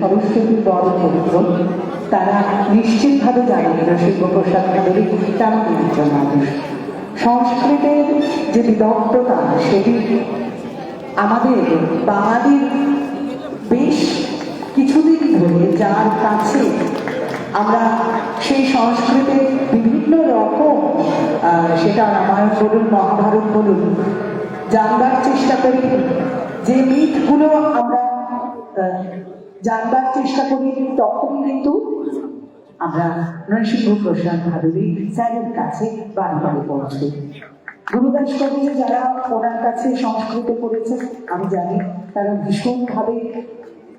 সরস্বতী বড় পবিত্র, তারা নিশ্চিতভাবে জানেন নৃসিংহপ্রসাদ ভাদুড়ী তেমন একজন মানুষ। সংস্কৃতের যে বিদগ্ধতা সেটি আমাদের বাঙালির বেশ কিছুদিন ধরে, যার কাছে আমরা সেই সংস্কৃতের বিভিন্ন রকম, সেটা রামায়ণ বলুন মহাভারত বলুন, জানবার চেষ্টা করি, যে মিথগুলো আমরা জানবার চেষ্টা করি, তখন কিন্তু আমরা নৃসিংহপ্রসাদ ভাদুড়ী স্যারের কাছে বারবার পৌঁছি। গুরুদাস কবি যারা ওনার কাছে সংস্কৃত পড়েছে, আমি জানি তারা ভীষণভাবে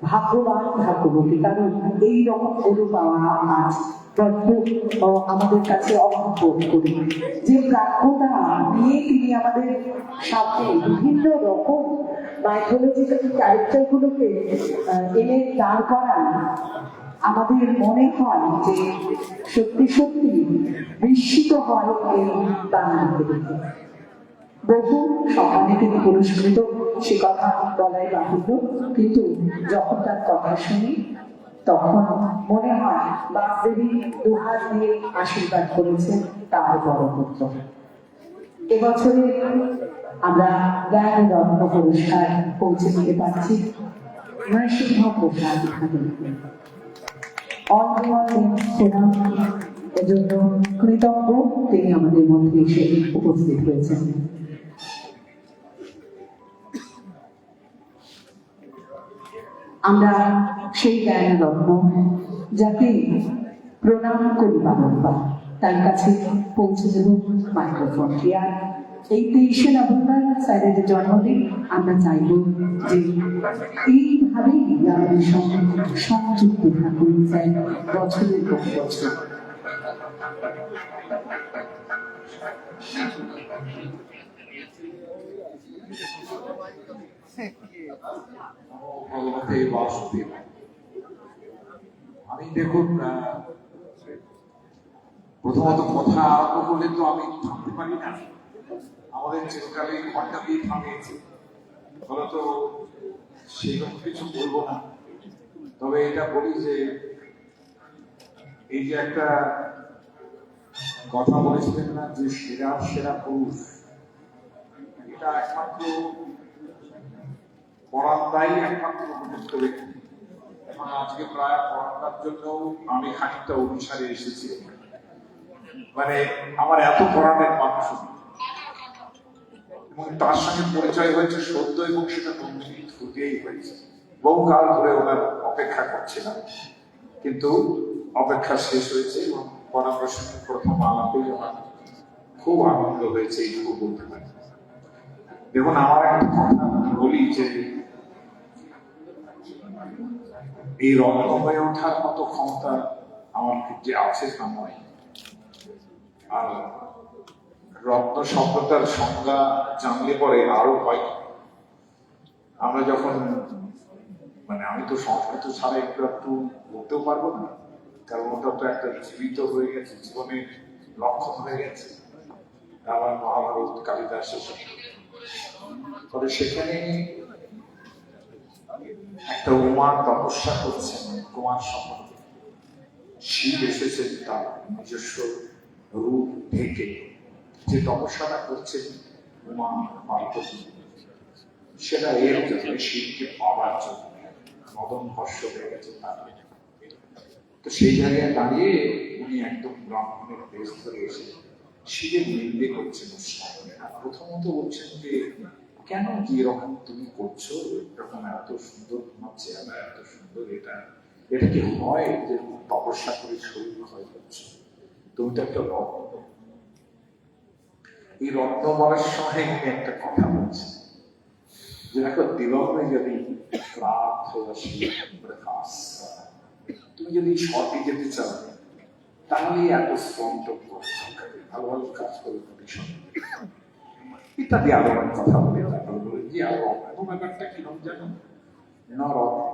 ভাগ্যবান ভাগ্যবতী, কারণ এইরকম গুরু পাওয়া আজ আমাদের কাছে অভাব করি। যে প্রাজ্ঞতা নিয়ে তিনি আমাদের সাথে বিভিন্ন রকম মাইথোলজিক্যাল ক্যারেক্টারগুলোকে এনে দাঁড় করান, আমাদের মনে হয় যে সত্যি সত্যি বিস্মিত হয় এই বাঙালিকে দেখে। বহু সম্মানে তিনি পুরস্কৃত, সে কথা বলাই বাহুল্য, কিন্তু যখন তার কথা শুনি তখন মনে হয় বাসদেবী দুহাত দিয়ে আশীর্বাদ করেছেন তার বড় পুত্র। এবছরে আমরা জ্ঞান রত্ন পুরস্কার পৌঁছে দিতে পারছি নৃসিংহপ্রসাদ ভাদুড়ীকে। এজন্য কৃতজ্ঞ, তিনি আমাদের মধ্যে এসে উপস্থিত হয়েছেন। আমরা সেই জ্ঞান রত্ন, যাকে প্রণাম করি বারংবার, তার কাছে পৌঁছে দেব মাইক্রোফোনটি। আর এই 23শে নভেম্বর স্যারের জন্মদিন, আমরা চাইব যে এইভাবেই আমাদের সঙ্গে সংযুক্ত থাকুন স্যার বছরের পর বছর। আমি দেখুন, প্রথমত কথা আরম্ভ করলে তো আমি থামতে পারি না, আমাদের চিরকালে ঘন্টা দিয়ে থামিয়েছে, ফলত সেরকম কিছু বলবো না। তবে এটা বলি যে এই যে একটা কথা বলেছিলেন না, যে সেরা সেরা পুরুষ, এটা একমাত্র পরান্দাই একমাত্র উপযুক্ত ব্যক্তি। এবং আজকে প্রায় পরান্দার জন্য আমি খানিকটা অনুসারে এসেছি, মানে আমার এত পরাণের মানুষ, এবং তার সঙ্গে পরিচয় হয়েছে সদ্য, এবং সেটা নন্দিনী ফুটিয়েই হয়েছে। বহুকাল ধরে ওনার অপেক্ষা করছিলাম, কিন্তু অপেক্ষা শেষ হয়েছে, এবং পরামর্শের সঙ্গে প্রথম আলাপেই আমার খুব আনন্দ হয়েছে, এইটুকু বলতে পারি। দেখুন, আমার একটা কথা বলি যে এই রত্ন হয়ে ওঠার মতো ক্ষমতা আমার ক্ষেত্রে আছে তা নয়। আর রত্ন শব্দটার সংজ্ঞা জানলে পরে আরো হয়। আমরা যখন, মানে আমি তো সংস্কৃত ছাড়া একটু একটু বলতেও পারবো না, কারণ ওটা তো একটা জীবিত হয়ে গেছে, জীবনের লক্ষণ হয়ে গেছে আমার মহাভারত কালিদাসের সাথে। তবে সেখানে একটা উমার তপস্যা করছেন কুমার সম্বন্ধে, শিব এসেছেন তার নিজস্ব রূপ ঢেকে, যে তপস্যাটা করছেন উমা পার্বতী, সেটা এর জন্য শিবকে পাওয়ার জন্য মদন ভস্য হয়ে গেছে তার। তো সেই জায়গায় দাঁড়িয়ে উনি একদম ব্রাহ্মণের বেশ ধরে এসে শিবের নিন্দে করছেন। প্রথমত বলছেন যে কেন কি এরকম তুমি করছো, এরকম এত সুন্দর তোমার চেহারা, এত সুন্দর, এটা এটা কি হয় যে তপস্যা করে শরীর ক্ষয় করছো? তুমি তো একটা রত্ন। এই রত্ন বলার সময় উনি একটা কথা বলছেন যে দেখো, দিলগ্নে যদি তুমি যদি সঠিক যেতে চাও, তাহলে এত স্পন্টক করে ভালো ভালো কাজ করে ইত্যাদি আরো অনেক কথা বলে। তারপর বলে যে আর রত্ন ব্যাপারটা কিরকম জানো না, রত্ন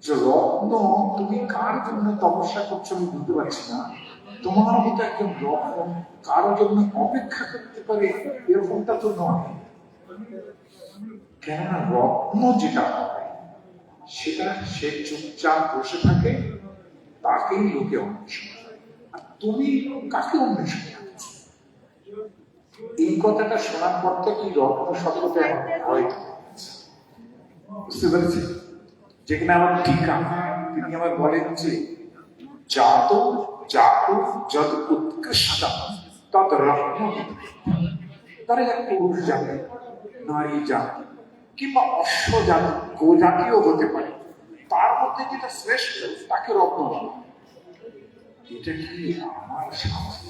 যে রত্ন তুমি কার জন্য তপস্যা করছো আমি বুঝতে পারছি না। তোমার মতো একজন রত্ন কারো জন্য অপেক্ষা করতে পারে এরকমটা তো নয়। কেননা রত্ন যেটা হয় সেটা সে চুপচাপ বসে থাকে, তাকেই লোকে অন্বেষণ করে। আর তুমি কাকে অন্বেষণ করছো? এই কথাটা শোনার পর থেকে রত্ন শব্দটা আমার ভয় হচ্ছে। বুঝতে পেরেছি? যেখানে আমার টিকা তিনি আমার বলেন যে জাত যত উৎকৃষ্ট তত রত্ন, তারা এক পুরুষ জাতি, নারী জাতি কিংবা অশ্ব জাতি, গোজাতিও হতে পারে, তার মধ্যে যেটা শ্রেষ্ঠ তাকে রত্ন বলা। এটা কি আমার শাস্ত্র?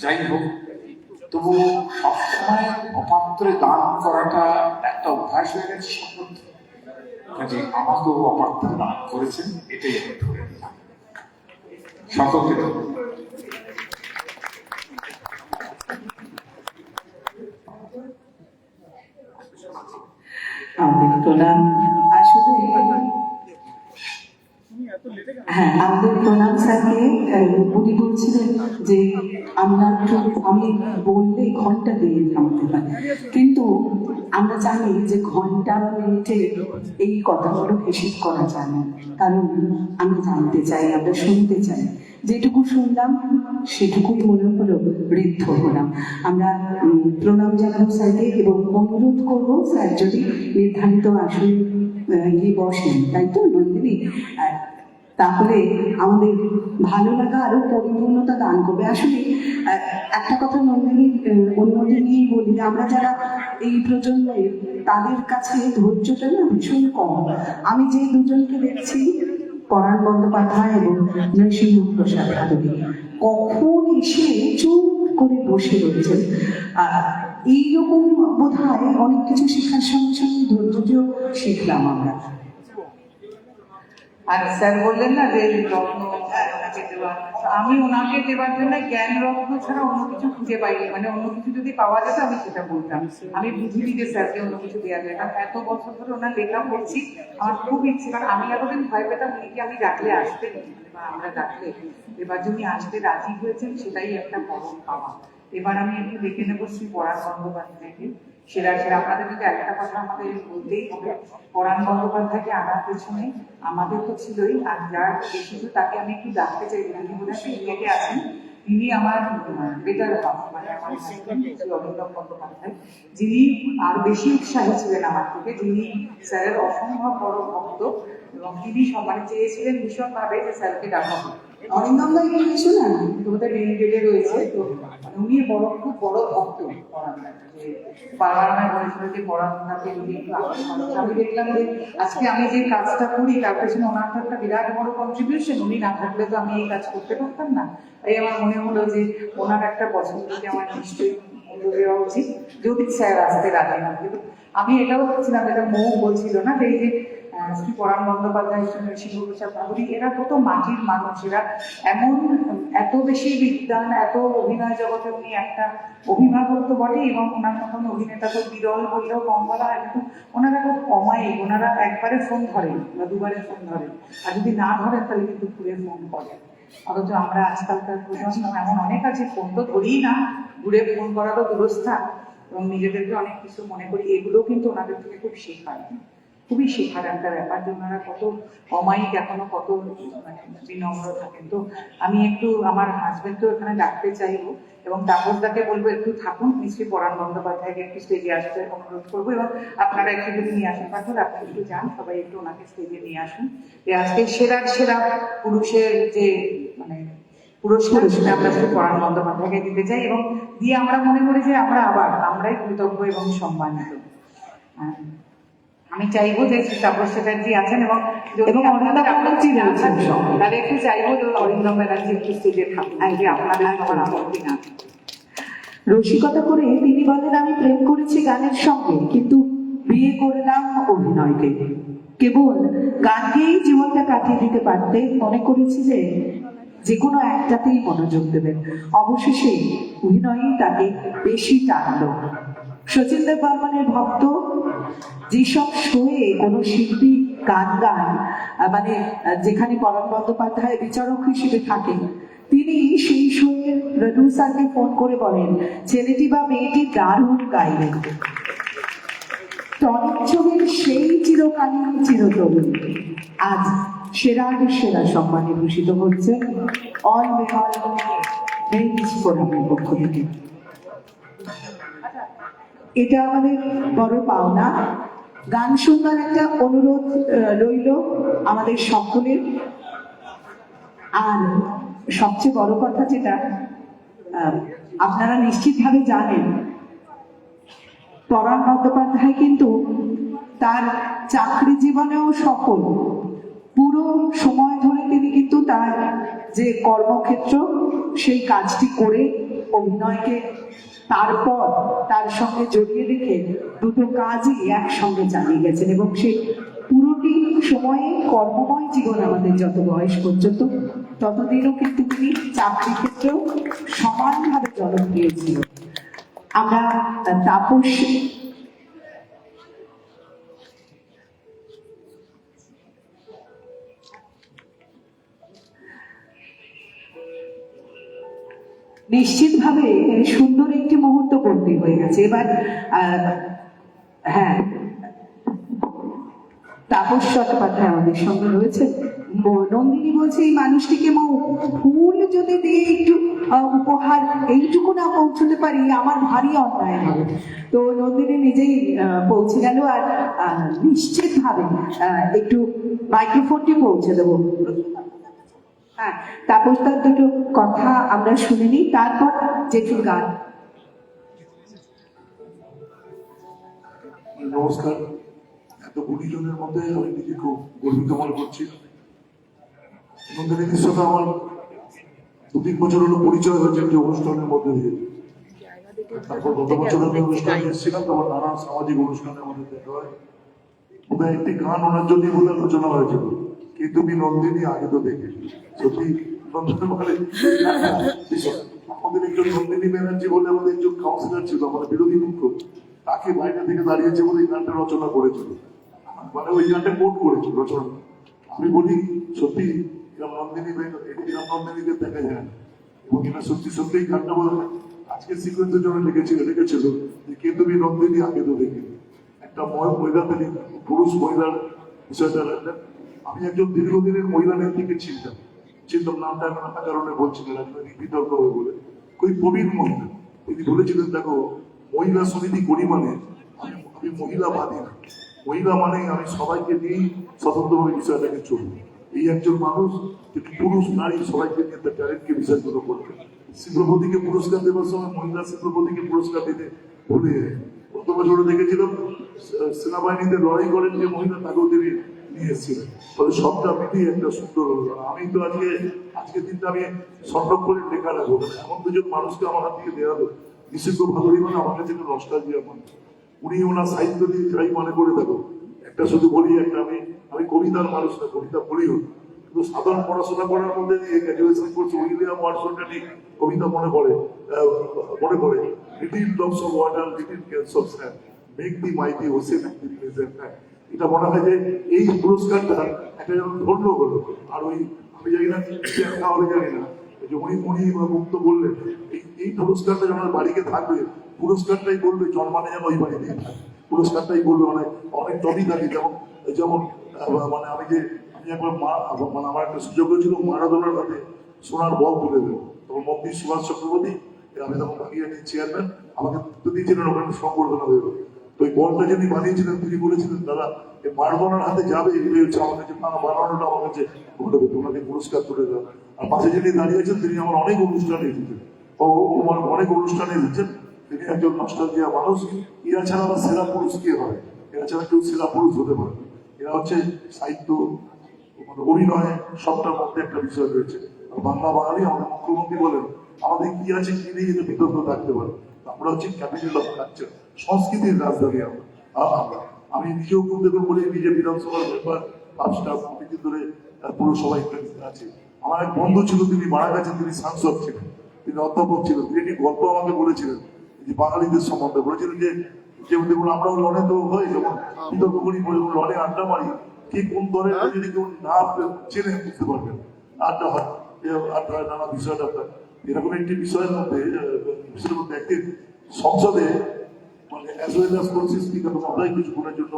যাই হোক, তবু সবসময় অপাত্রে দান করাটা একটা অভ্যাস হয়ে গেছে সম্পর্কে, কাজে আমাকেও অপাত্রে দান করেছেন, এটাই আমি ধরে নিলাম। সকলকে ধন্যবাদ। আমাদের প্রণাম। আসলে হ্যাঁ, আমাদের প্রণাম স্যারকে। উনি বলছিলেন যে আমি বললে ঘন্টা দিয়ে থামতে পারি, কিন্তু আমরা জানি যে ঘন্টা বা মিনিটে এই কথাগুলো হিসেব করা যায় না, কারণ আমরা জানতে চাই, আমরা শুনতে চাই। যেটুকু শুনলাম সেটুকুই মনে হলো, ঋদ্ধ হলাম। আমরা প্রণাম জানাবো স্যারকে এবং অনুরোধ করবো স্যার যদি নির্ধারিত আসনে গিয়ে বসেন, তাই তো নন্দিনী? তাহলে আমাদের ভালো লাগা আরো পরিপূর্ণতা দান করবে। আসলে একটা কথা নন্দিনী অনুমতি নিয়ে বলি, আমরা যারা এই প্রজন্মে, তাদের কাছে ধৈর্যটা না ভীষণ কম। আমি যে দুজনকে দেখছি, পরাণ বন্দ্যোপাধ্যায় এবং নৃসিংহ প্রসাদ ভাদুরী, কখন এসে চুপ করে বসে রয়েছেন। এইরকম বোধ হয় অনেক কিছু শেখার সঙ্গে সঙ্গে ধৈর্যও শিখলাম আমরা। আর স্যার বললেন না যে রত্ন ওনাকে দেওয়া, আমি ওনাকে দেওয়ার জন্য জ্ঞান রত্ন ছাড়া অন্য কিছু খুঁজে পাইনি। মানে অন্য কিছু যদি পাওয়া যেত আমি সেটা বলতাম। আমি বুঝিনি যে স্যারকে অন্য কিছু দেওয়া যায়, কারণ এত বছর ধরে ওনার লেখা পড়ছি, আমার খুব ইচ্ছে। কারণ আমি এতদিন ভয় পেতাম উনিকে আমি ডাকলে আসতেন, বা আমরা ডাকলে। এবার যিনি আসতে রাজি হয়েছেন সেটাই একটা বড় পাওয়া। এবার আমি একটু দেখে নেবো শ্রী পরাণ বন্দ্যোপাধ্যায়কে। সেরা আপনাদের যদি একটা কথা আমাদের বলতেই হবে, পরাণ বন্দ্যোপাধ্যায়কে আনার পেছনে আমাদের তো ছিলই, আর যার এসেছে তাকে আমি একটু ডাকতে চাই। তিনি বোধহয় সিলেটে আছেন, তিনি আমার বেটার হাফ, মানে আমার শ্রী অরিন্দম বন্দ্যোপাধ্যায়, যিনি আরো বেশি উৎসাহী ছিলেন আমার থেকে, যিনি স্যারের অসম্ভব বড় ভক্ত, এবং তিনি সম্মানে চেয়েছিলেন ভীষণভাবে যে স্যারকে ডাকা হবে। অরিন্দম ভাই কিছু না, তোমাদের বেনিগেটে রয়েছে, তো উনি খুব বড় ভক্ত পড়াশোনার। যে বারবার আমায় বলেছিল যে পড়াশোনাকে উনি একটু আমি দেখলাম যে আজকে আমি যে কাজটা করি তার পেছনে ওনার তো একটা বিরাট বড় কন্ট্রিবিউশন। উনি না থাকলে তো আমি এই কাজ করতে পারতাম না। তাই আমার মনে হলো যে ওনার একটা পছন্দকে আমার নিশ্চয়ই মূল্য দেওয়া উচিত, যদি স্যার আসতে রাজি হন। কিন্তু আমি এটাও বলছিলাম, এটা মৌ বলছিল না, যে এই যে শ্রী পরাণ বন্দ্যোপাধ্যায়, নৃসিংহ প্রসাদ ভাদুরী, এরা কত মাটির মানুষ। এরা এমন এত বেশি বিদ্বান, এত অভিনয় জগতে উনি একটা অভিভাবক তো বটে, এবং ওনার মতন অভিনেতা তো বিরল বললেও কম বলা হয়। কিন্তু ওনারা খুব কমাই, ওনারা একবারে ফোন ধরেন বা দুবারে ফোন ধরেন, আর যদি না ধরেন তাহলে কিন্তু ঘুরে ফোন করেন। অথচ আমরা আজকালকার প্রজন্ম এমন অনেক আছে, ফোন তো ধরিই না, ঘুরে ফোন করারও দুরস্থান, এবং নিজেদেরকে অনেক কিছু মনে করি। এগুলো কিন্তু ওনাদের থেকে খুব শেখায়, খুবই শেখার একটা ব্যাপার যে ওনারা কত অমায়িক, এখনো কত মানে বিনম্র থাকেন। তো আমি একটু আমার হাজবেন্ডকেও এখানে ডাকতে চাইবো, এবং তাপসদাকে বলবো একটু থাকুন, নিশ্চয়ই পরাণ বন্দ্যোপাধ্যায়কে একটু স্টেজে আসতে অনুরোধ করবো, এবং আপনারা একটু যদি নিয়ে আসেন পাঠক, আপনি একটু যান, সবাই একটু ওনাকে স্টেজে নিয়ে আসুন। যে আজকে সেরা পুরুষের যে মানে পুরস্কার, সেটা আমরা শুধু পরাণ বন্দ্যোপাধ্যায়কে দিতে চাই, এবং দিয়ে আমরা মনে করি যে আমরাই কৃতজ্ঞ এবং সম্মানিত। আমি চাইবো যে তাপস চ্যাটার্জি আছেন, এবং তাহলে একটু চাইবো যে অরিন্দম ব্যানার্জি একটু স্টেজে থাকুন, যে আপনাদের আমার আপত্তি না। রসিকতা করে তিনি বলেন, আমি প্রেম করেছি গানের সঙ্গে, কিন্তু বিয়ে করলাম অভিনয়কে। কেবল গানকেই জীবনটা কাটিয়ে দিতে পারতেন, মনে করেছিলেন যে কোনো একটাতেই মনোযোগ দেবেন। অবশেষে অভিনয়ই তাকে বেশি টানলো। শচীন দেব বর্মনের ভক্ত, যেসব শোয়ে কোনো শিল্পী গান মানে যেখানে পরাণ বন্দ্যোপাধ্যায় বিচারক হিসেবে থাকেন, তিনি সেই শোয়ের প্রডিউসারকে ফোন করে বলেন, ছেলেটি বা মেয়েটি দারুণ গাইলেন। টনিক ছবির সেই চিরকালীন চিরতরুণ আজ সেরার সেরা সম্মানে ভূষিত হচ্ছে অল বেঙ্গল মেরিজ ফোরামের পক্ষ থেকে। এটা আমাদের বড় পাওনা। গান শুনবার একটা অনুরোধ রইল আমাদের সকলের। আর সবচেয়ে বড় কথা যেটা আপনারা নিশ্চিতভাবে জানেন, পরাণ বন্দ্যোপাধ্যায় কিন্তু তার চাকরি জীবনেও সফল। পুরো সময় ধরে তিনি কিন্তু তার যে কর্মক্ষেত্র সেই কাজটি করে অভিনয়কে তারপর তার সঙ্গে জড়িয়ে রেখে দুটো কাজই একসঙ্গে চালিয়ে গেছেন, এবং সেই পুরোটি সময়ে কর্মময় জীবন আমাদের যত বয়স পর্যন্ত ততদিনও কিন্তু তিনি চাকরি ক্ষেত্রেও সমানভাবে জনপ্রিয় ছিল। আমরা তাপস নিশ্চিতভাবে সুন্দর একটি মুহূর্ত করতে হয়ে গেছে এবার। হ্যাঁ, তাপস চট্টোপাধ্যায় আমাদের সঙ্গে রয়েছে। নন্দিনী বলছে এই মানুষটিকে ফুল যদি দিয়ে একটু উপহার এইটুকু না পৌঁছতে পারি আমার ভারী অন্যায় হবে। তো নন্দিনী নিজেই পৌঁছে গেল, আর নিশ্চিতভাবে একটু মাইক্রোফোনটি পৌঁছে দেবো। হ্যাঁ, তাপস তার দুটো কথা আমরা শুনে নিই, তারপর জেঠুর গান। নমস্কার। এত গুণীজনের মধ্যে আমি নিজে খুব গর্বিত মনে করছি। নন্দিনীর সাথে আমার 2-3 বছর হলো পরিচয় হয়েছে একটি অনুষ্ঠানের মধ্যে দিয়ে। তারপর গত বছর আমি অনুষ্ঠানে এসেছিলাম, তারপর নানান সামাজিক অনুষ্ঠানের মধ্যে দেখা হয়। বোধহয় একটি গান ওনার জন্যই বলে আলোচনা হয়েছিল, কি তুমি নন্দিনী আগে তো দেখে। সত্যি নন্দিনী মানে আমাদের একজন নন্দিনী ব্যানার্জি বলে আমাদের একজন কাউন্সিলর ছিল, আমাদের বিরোধী মুখ্য, তাকে বাইরে থেকে দাঁড়িয়েছে বলে এই গানটা রচনা করেছিল, মানে ওই গানটা কোট করেছিল রচনা। আমি বলি সত্যি এরকম নন্দিনীকে দেখা যায় না, এবং এরা সত্যি সত্যি গানটা বলে আজকে সিকোয়েন্সের জন্য লিখেছিল যে কে তুমি নন্দিনী আগে তো দেখে। একটা মহিলা তিনি পুরুষ মহিলার বিষয়টা রাখলেন। আমি একজন দীর্ঘদিনের মহিলা নেত্রীকে চিনতাম, নামটা এখন একটা কারণে বলছিলেন রাজনৈতিক বিতর্ক হবে বলে। ওই প্রবীণ মহিলা তিনি বলেছিলেন, দেখো মহিলা সমিতি করি মানে আমি মহিলা বাদী না, মহিলা মানে আমি সবাইকে নিয়েই স্বতন্ত্রভাবে বিষয়টাকে চলবো। এই একজন মানুষ তিনি পুরুষ নারী সবাইকে নিয়ে তার ট্যালেন্টকে বিসর্জন করতেন। শিল্পপতিকে পুরস্কার দেওয়ার সময় মহিলা শিল্পপতিকে পুরস্কার দিতে ভুলে যায়। গত বছর দেখেছিলাম সেনাবাহিনীতে লড়াই করেন যে মহিলা, তাকেও তিনি নিয়ে এসেছিলেন। ফলে সবটা মিলিয়ে একটা সুন্দর হলো। আমি তো আজকে দিনটা আমি সংরক্ষণ করে লেখা রাখবো, এমন দুজন মানুষকে আমার হাত থেকে দেওয়া হলো। নিষিদ্ধ ভালোই মানে আমার কাছে নস্টালজিয়া মনে। উনি ওনার সাহিত্য দিয়ে যাই মনে করে থাকো, একটা শুধু বলি, একটা আমি কবিতার মানুষ না, কবিতা পড়িও, কিন্তু সাধারণ পড়াশোনা করার মধ্যে দিয়ে গ্র্যাজুয়েশন করছে উইলিয়াম ওয়ার্ডসওয়ার্থের কবিতা মনে পড়ে little drops of water little cans of sand make the mighty ocean and the pleasant hand. এটা মনে হয় যে এই পুরস্কারটা একটা যেন ধন্য হলো। আর ওই আমি জানি না দেখা হবে জানি না, যে উনি মুক্ত বললেন এই পুরস্কারটা যখন বাড়িতে থাকবে, পুরস্কারটাই বলবে জন্মানে যেন ওই বাড়িতেই থাকে, পুরস্কারটাই বলবে মানে অনেক টপি থাকে। যেমন মানে আমি একবার মানে আমার একটা সুযোগ হয়েছিল মারাদোনার হাতে সোনার বল তুলে দেবো, তখন মন্ত্রী সুভাষ চক্রবর্তী, আমি তখন বানিয়ে চেয়ারম্যান, আমাকে দিয়েছিলেন ওখানে সংবর্ধনা দেবো। তো ওই বলটা যিনি বানিয়েছিলেন তিনি বলেছিলেন, দাদা এই মারাদোনার হাতে যাবে, এটাই হচ্ছে আমার কাছে বানানোটা আমার কাছে ঘটবে, তোমাকে পুরস্কার তুলে দেওয়া। আর পাশে যিনি দাঁড়িয়েছেন তিনি আমার অনেক অনুষ্ঠানে এসেছেন, আমার অনেক অনুষ্ঠানে এসেছেন। তিনি একজন নস্টালজিয়া মানুষ। এরা ছাড়া আমার সেরা পুরুষ কে হয়? এরা ছাড়া কেউ সেরা পুরুষ হতে পারে। এরা হচ্ছে সাহিত্য, অভিনয় সবটার মধ্যে একটা বিষয় রয়েছে। বাংলা বাঙালি আমাদের মুখ্যমন্ত্রী বলেন আমাদের কি আছে কি নেই এটা বিতর্ক থাকতে পারে, আমরা হচ্ছে ক্যাপিটাল অফ কালচার, সংস্কৃতির রাজধানী আমরা। আমি নিজেও দেখুন বলি নিজে বিধানসভার ব্যাপার 5টা কমিটি ধরে পুরসভায় আছে। আমার এক বন্ধু ছিল, তিনি মারা গেছেন, তিনি সাংসদ ছিলেন, তিনি অধ্যাপক ছিলেন। তিনি একটি গল্প আমাকে বলেছিলেন যে বাঙালিদের সম্বন্ধে বলেছিলেন যে দেখুন আমরাও লড়ে তো হই, যখন বিতর্ক করি লড়ে আড্ডা মারি, ঠিক কোন দলের যদি কেউ না চেনে বুঝতে পারবেন, আড্ডা হয় নানা বিষয়টা। এরকম একটি বিষয়ের মধ্যে একদিন সংসদে মানে অ্যাজ ওয়েল অ্যাজ কনসিস্টেন্ট এবং আমরাই কিছুক্ষণের জন্য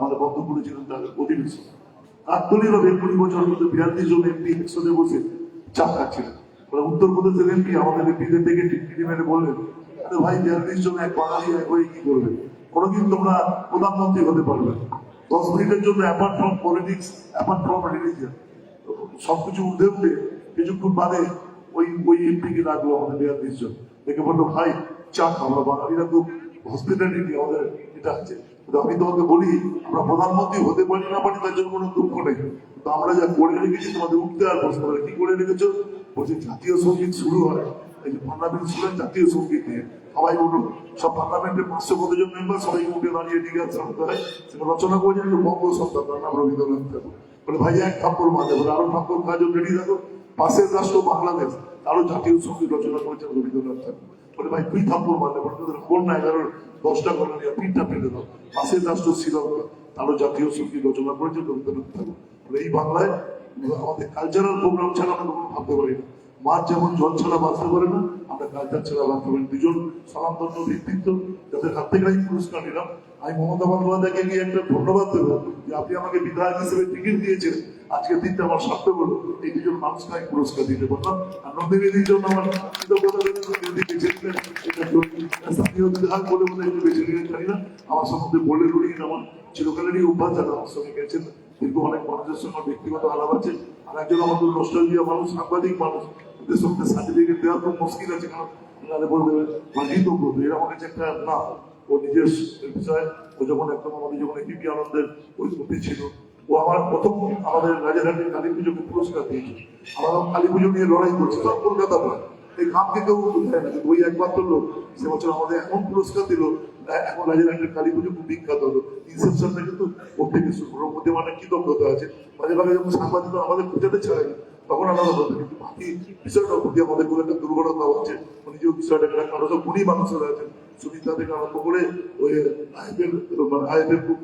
মানে বন্ধ করেছিলেন তার অধিবেশন। আটচল্লিশ 20 বছর মধ্যে 42 জন এমপি একসাথে বসে চা খাচ্ছিলেন। উত্তরপ্রদেশের এমপি আমাদের এমপিদের থেকে টিটি মেরে বললেন, আরে ভাই 42 জন এক বাঙালি এক হয়ে কি করবে, কোনোদিন তোমরা প্রধানমন্ত্রী হতে পারবে না। 10 মিনিটের জন্য apart from politics, apart from religion, সবকিছু উঠে উঠে কিছুক্ষণ বাদে ওই এমপিকে ডাকলো আমাদের 42 জন, দেখে বললো ভাই চা খাওয়া, বাঙালিরা তো হসপিটালিটি আমাদের এটা আছে। আমি তোমাকে বলি আমরা প্রধানমন্ত্রী হতে পারি না পারি তার জন্য কোনো দুঃখ নেই, তো আমরা যা করে রেখেছি তোমাদের উঠতে আর বসতে পারে। কি করে রেখেছো? বলছে জাতীয় সঙ্গীত শুরু হয়, এই যে পার্লামেন্ট শুরু হয় জাতীয় সঙ্গীত দিয়ে, সবাই উঠুন, সব পার্লামেন্টের 500 কতজন মেম্বার সবাই উঠে দাঁড়িয়ে দিকে আসতে হয়, সেটা রচনা করে যায় বঙ্গ সন্তান, তার নাম রবীন্দ্রনাথ ঠাকুর। বলে ভাই এক থাপ্পড় মারতে বলে আরো থাপ্পড় কাজও রেডি থাকো, পাশের রাষ্ট্র বাংলাদেশ আরো জাতীয় সঙ্গীত রচনা করেছেন রবীন্দ্রনাথ ঠাকুর। বলে ভাই তুই থাপ্পড় মারলে বলে তোদের কোন না 11-10টা করে নিয়ে পিঠটা ফেলে দাও, পাশের রাষ্ট্র শ্রীলঙ্কা আরো জাতীয় সঙ্গীত রচনা করেছেন রবীন্দ্রনাথ ঠাকুর। বলে এই বাংলায় আমাদের কালচারাল প্রোগ্রাম ছাড়া আমরা কখনো ভাবতে পারি না। মাছ যেমন জল ছাড়া বাঁচতে পারে না, আমরা কালচার ছাড়া বাঁচতে পারি। দুজন স্বনামধন্য ব্যক্তিত্ব যাদের হাত থেকে আমি পুরস্কার নিলাম, আমি মমতা বন্দ্যোপাধ্যায়কে গিয়ে একটা ধন্যবাদ দেবো যে আপনি আমাকে বিধায়ক হিসেবে টিকিট দিয়েছেন, আজকের দিনটা আমার সার্থক হলো, এই দুজন মানুষকে আমি পুরস্কার দিতে পারলাম। আর নন্দিনীদির জন্য আমার কৃতজ্ঞতা বেছে নিলেন, স্থানীয় বিধায়ক বলে বলে একটু বেছে নিলেন জানি না, আমার সম্বন্ধে বলে রুড়িয়ে আমার চিরকালেরই অভ্যাস, যারা আমার সঙ্গে গেছেন দীর্ঘ অনেক মানুষের সঙ্গে ব্যক্তিগত আলাপ আছে। আর একজন আমাদের নস্টালজিয়া মানুষ, সাংবাদিক মানুষ, এদের সঙ্গে সার্টিফিকেট দেওয়া খুব মুশকিল আছে, কারণ তাহলে বলবে মাঝিত করবে, এরকম হচ্ছে একটা না। ও নিজের বিষয়ে ও যখন একদম আমাদের যখন এবিপি আনন্দের ওই মূর্তি ছিল, ও আমার প্রথম আমাদের রাজারহাটের কালী পুজোকে পুরস্কার দিয়েছে। আমরা কালী পুজো নিয়ে লড়াই করছি, সব কলকাতা নয়, এই কামকে কেউ দেয় না, ওই একমাত্র লোক সে বছর আমাদের এমন পুরস্কার দিল। এখন রাজারহাটের কালী পুজো খুব বিখ্যাত হলো, ইনসেপশনটা কিন্তু ওর থেকে শুরু মধ্যে মানে কৃতজ্ঞতা আছে। মাঝে মাঝে যখন সাংবাদিকরা আমাদের পূজাতে ছাড়ে তখন আলাদা কথা, কিন্তু বাকি বিষয়টার প্রতি আমাদের খুব একটা দুর্বলতা হচ্ছে। উনি যে বিষয়টা আরো সব গুণী মানুষেরা আছেন, সুবিধা থেকে আরম্ভ করে ওই আইএফের খুব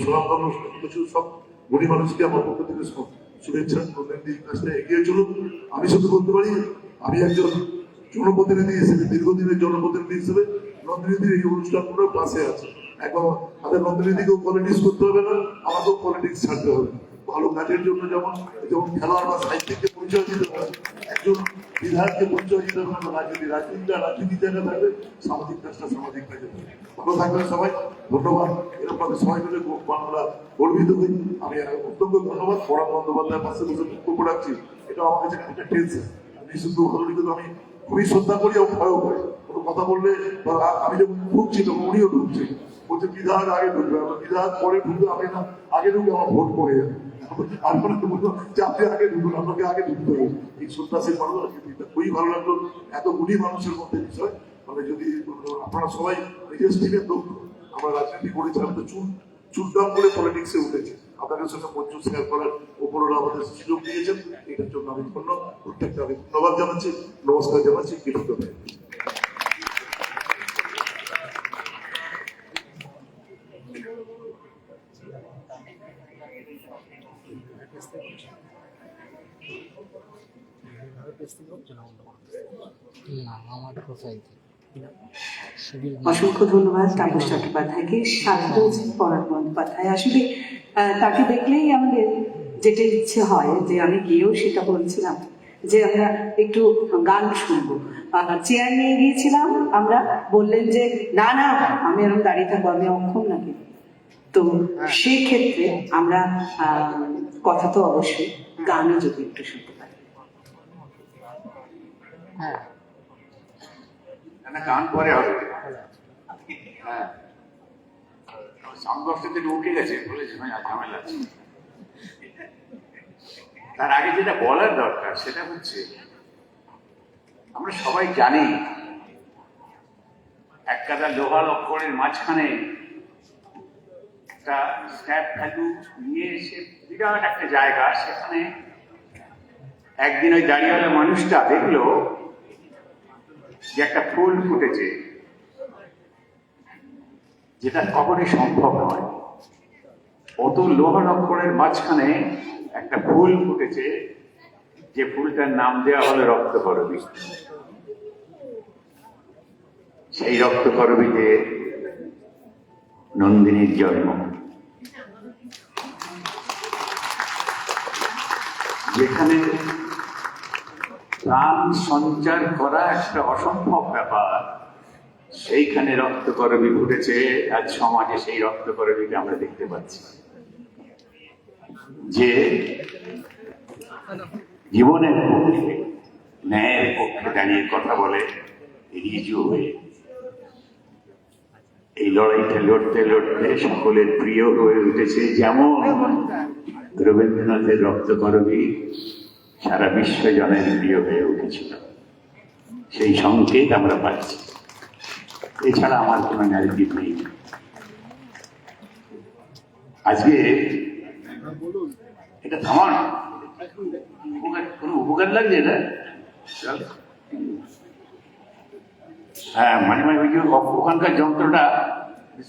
সুনামধন্য কিছু সব গুণী মানুষকে আমার পক্ষ থেকে শুভেচ্ছা, কাজটা এগিয়ে চলুন। আমি শুধু বলতে পারি আমি একজন জনপ্রতিনিধি হিসেবে, দীর্ঘদিনের জনপ্রতিনিধি হিসেবে নন্দিনীদের এই অনুষ্ঠানগুলোর পাশে আছে। এখন তাদের নন্দিনীদিকেও পলিটিক্স করতে হবে না, আমাকেও পলিটিক্স ছাড়তে হবে। ভালো কাজের জন্য যেমন খেলোয়াড় বা সাহিত্যিককে পরিচয় দিতে হবে, একজন বিধায়ককে পরিচয় দিতে হবে না, রাজনীতিটা রাজনীতি জায়গা থাকবে, সামাজিক কাজটা সামাজিক কাজে থাকবে। ভালো থাকবেন সবাই, ধন্যবাদ। এরকম সবাই মিলে আমরা গর্বিত হই। আমি অত্যন্ত ধন্যবাদ পরাগ বন্দ্যোপাধ্যায়ের পাশে বসে বক্তব্য রাখছি, এটা আমার কাছে একটা টেনশন। আমি শুধু ভালো কিন্তু আমি খুবই শ্রদ্ধা করি এবং ভয়ও করি। কোনো কথা বললে আমি যখন ঢুকছি তখন উনিও ঢুকছি, বলছে বিধায়ক আগে ঢুকবে, আমার বিধায়ক পরে ঢুকবে, আমি না আগে ঢুকে আমার ভোট পড়ে যাবে। আর বলবো যে আপনি আগে ঢুকুন, আপনাকে আগে ঢুকতে হবে। এই সন্ত্রাসী মানুষ খুবই ভালো লাগলো, এত গুণী মানুষের মধ্যে বিষয়। মানে যদি আপনারা সবাই নিজের স্টিমের দক্ষ, আমরা রাজনীতি করেছি, আমি তো চুলদাম করে পলিটিক্সে উঠেছি, আপনাদের সঙ্গে মঞ্চ শেয়ার করার উপররা আমাদের সুযোগ দিয়েছেন, এটার জন্য আমি প্রত্যেকটা আমি ধন্যবাদ জানাচ্ছি, নমস্কার জানাচ্ছি, কৃতজ্ঞতা। অসংখ্য ধন্যবাদ তাপস চট্টোপাধ্যায়কে। সাথে রয়েছেন পরাগ বন্দ্যোপাধ্যায়। আসলে তাকে দেখলেই আমাদের যেটা ইচ্ছে হয় যে আমি গিয়েও সেটা বলছিলাম যে আমরা একটু গান শুনবো। চেয়ার নিয়ে গিয়েছিলাম আমরা, বললেন যে না না আমি এরকম দাঁড়িয়ে থাকবো, আমি অক্ষম নাকি। তো সেক্ষেত্রে আমরা কথা তো অবশ্যই, গানও যদি একটু শুনতে পারি। না গান পরে হবে। হ্যাঁ সাউন্ড বক্সে থেকে উঠে গেছে, বলেছে ভাই ঝামেলা আছে। তার আগে যেটা বলার দরকার সেটা হচ্ছে আমরা সবাই জানি এক গাদা লোহা লক্করের মাঝখানে একটা স্ক্র্যাপ ভ্যালু নিয়ে এসে বিরাট একটা জায়গা, সেখানে একদিন ওই দাঁড়িয়েওয়ালা মানুষটা দেখলো যে একটা ফুল ফুটেছে, যেটা কখনই সম্ভব নয়। অত লোহা লক্করের মাঝখানে একটা ফুল ফুটেছে, যে ফুলটার নাম দেওয়া হলো রক্তকরবী। সেই রক্তকরবীতে নন্দিনীর জন্ম, যেখানে প্রাণ সঞ্চার করা একটা অসম্ভব ব্যাপার, সেইখানে রক্তকরবী ঘটেছে। আজ সমাজে সেই রক্তকরবীকে আমরা দেখতে পাচ্ছি, যে জীবনের পক্ষে, ন্যায়ের পক্ষে দাঁড়িয়ে কথা বলে রিজু হয়ে। এই লড়াইটা লড়তে লড়তে সকলের প্রিয় হয়ে উঠেছে, যেমন রবীন্দ্রনাথের রক্তকরবী সারা বিশ্বজনের প্রিয় হয়ে উঠেছিল। সেই সংকেত আমরা পাচ্ছি, এছাড়া আমার কোনো ন্যারেটিভ নেই। আজকে এটা থামান কোনো উপকার লাগছে এটা? হ্যাঁ, মানে ওই যে ওখানকার যন্ত্রটা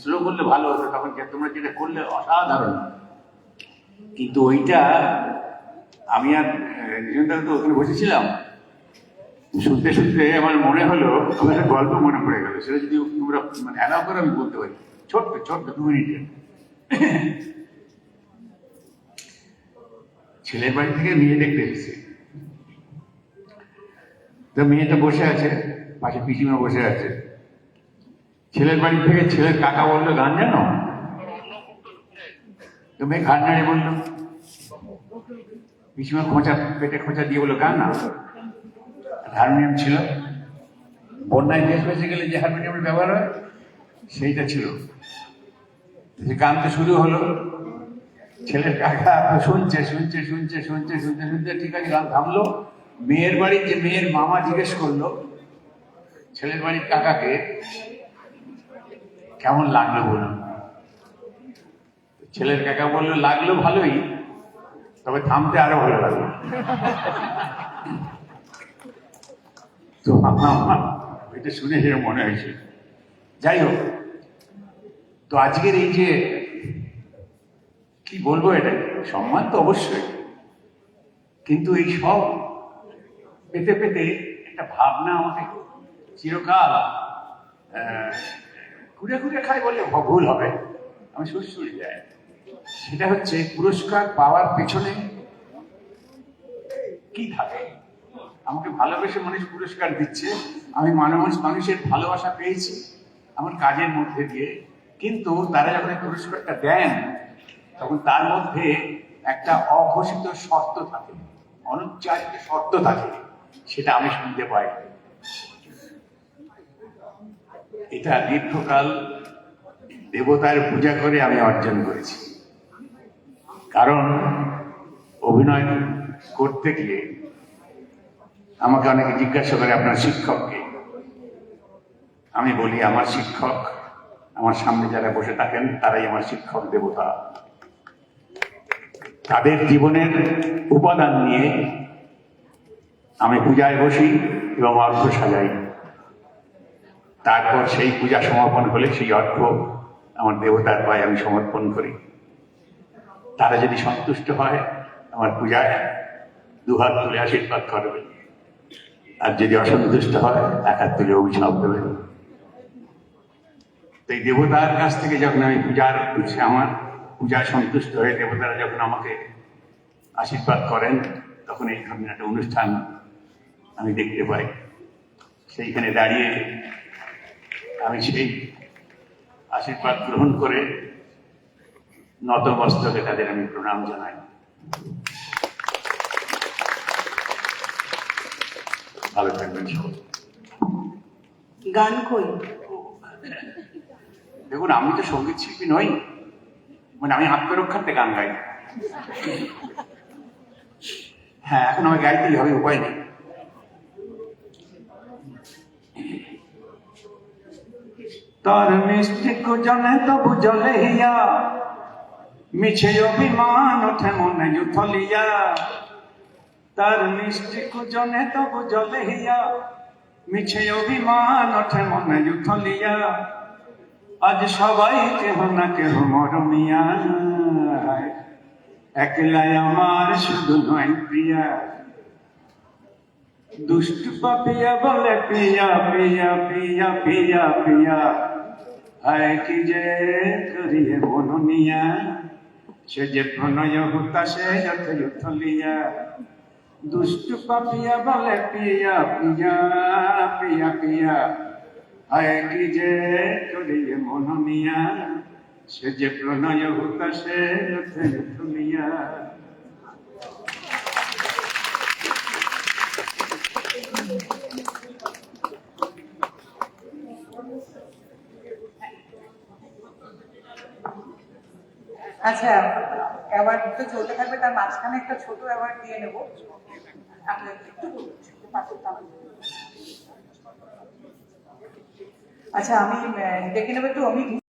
স্লো করলে ভালো হতো, তখন তোমরা যেটা করলে অসাধারণ। কিন্তু ওইটা আমি আর নিরঞ্জন তো ওখানে বসেছিলাম, শুনতে শুনতে আমার মনে হলো, আমার একটা গল্প মনে পড়ে গেল। সেটা যদি তোমরা মানে অ্যালাউ করে আমি বলতে পারি, ছোট্ট ছোট্ট 2 মিনিটে। ছেলের বাড়ি থেকে মেয়ে দেখতে এসেছে, তো মেয়েটা বসে আছে, পাশে পিসিমা বসে আছে। ছেলের বাড়ি থেকে ছেলের কাকা বললো, গান জানো? তো মেয়ে গান নাড়িয়ে বললো, পিসিমা খোঁচা, পেটে খোঁচা দিয়ে বললো, গান না। হারমোনিয়াম ছিল, বন্যায় দেশ বেঁচে গেলে যে হারমোনিয়ামের ব্যবহার হয় সেইটা ছিল। গানটা শুরু হলো, ছেলের কাকা শুনছে শুনছে শুনছে শুনছে শুনতে শুনতে ঠিক আছে, গান থামলো। মেয়ের বাড়ির যে মেয়ের মামা জিজ্ঞেস করলো ছেলের বাড়ির কাকাকে, কেমন লাগলো বলুন? ছেলের কাকা বললো, লাগলো ভালোই, তবে থামতে আরো ভালো লাগলো। তো আমার এটা শুনে যেরকম মনে হয়েছে। যাই হোক, তো আজকের এই যে কি বলবো, এটা সম্মান তো অবশ্যই, কিন্তু এই সব পেতে পেতে একটা ভাবনা আমাকে চিরকাল ঘুরে ঘুরে খাই বললে ভুল হবে, আমি সুরসুরি যাই। সেটা হচ্ছে পুরস্কার পাওয়ার পেছনে কি থাকে। আমাকে ভালোবেসে মানুষ পুরস্কার দিচ্ছে, আমি মানুষের ভালোবাসা পেয়েছি আমার কাজের মধ্যে দিয়ে, কিন্তু তারা যখন পুরস্কারটা দেন তখন তার মধ্যে একটা অঘোষিত শর্ত থাকে, অনুচ্চারিত শর্ত থাকে, সেটা আমি শুনতে পাই। এটা দীর্ঘকাল দেবতার পূজা করে আমি অর্জন করেছি। কারণ অভিনয় করতে গিয়ে আমাকে অনেকে জিজ্ঞাসা করে, আপনার শিক্ষককে? আমি বলি, আমার শিক্ষক আমার সামনে যারা বসে থাকেন তারাই আমার শিক্ষক দেবতা। তাদের জীবনের উপাদান নিয়ে আমি পূজায় বসি এবং অর্ঘ্য সাজাই। তারপর সেই পূজা সমাপন হলে সেই অর্ঘ্য আমার দেবতার পায়ে আমি সমর্পণ করি। তারা যদি সন্তুষ্ট হয় আমার পূজায় 2 হাত তুলে আশীর্বাদ করবে, আর যদি অসন্তুষ্ট হয় 1 হাত তুলে অভিশাপ দেবে। তাই দেবতার কাছ থেকে যখন আমি আমার পূজায় সন্তুষ্ট হয়ে দেবতারা যখন আমাকে আশীর্বাদ করেন, তখন এই ধরনের একটা অনুষ্ঠান আমি দেখতে পাই। সেইখানে দাঁড়িয়ে আমি সেই আশীর্বাদ গ্রহণ করে নতমস্তকে তাদের আমি প্রণাম জানাই। ভালো থাকবেন সবাই। গান কই? দেখুন, আমি তো সঙ্গীত শিল্পী নই, মানে আমি আত্মরক্ষার্থে গান গাই। হ্যাঁ, এখন আমি গাইতেই হবে, উপায় নেই। তার মিষ্টি কুজনে তবু জলে হিয়া, মিছে অভিমান ওঠে মনে উথলিয়া। তার মিষ্টি কুজনে তবু জলে হিয়া, মিছে অভিমান ওঠে মনে উথলিয়া। আজ সবাই কেহ না কেহ মরমিয়া, একলাই আমার শুধু নয় প্রিয়া। দুষ্ট পাপিয়া বলে পিয়া পিয়া পিয়া পিয়া পিয়া, হায় কি যে করিয়ে মননিয়া, সে যে প্রণয় হুতাশে যথে উথলিয়া, দুষ্টু পাপিয়া বলে পিয়া পিয়া পিয়া পিয়া, হায় কি যে করিয়ে মননিয়া, সে যে প্রণয় হুতাশে যথে উথলিয়া। আচ্ছা, অ্যাওয়ার্ড তো চলতে থাকবে, তার মাঝখানে একটা ছোট অ্যাওয়ার্ড দিয়ে নেবো। আপনার একটু বলুন, পাশে দাঁড়ান। আচ্ছা, আমি ডেকে নেবো একটু অমিত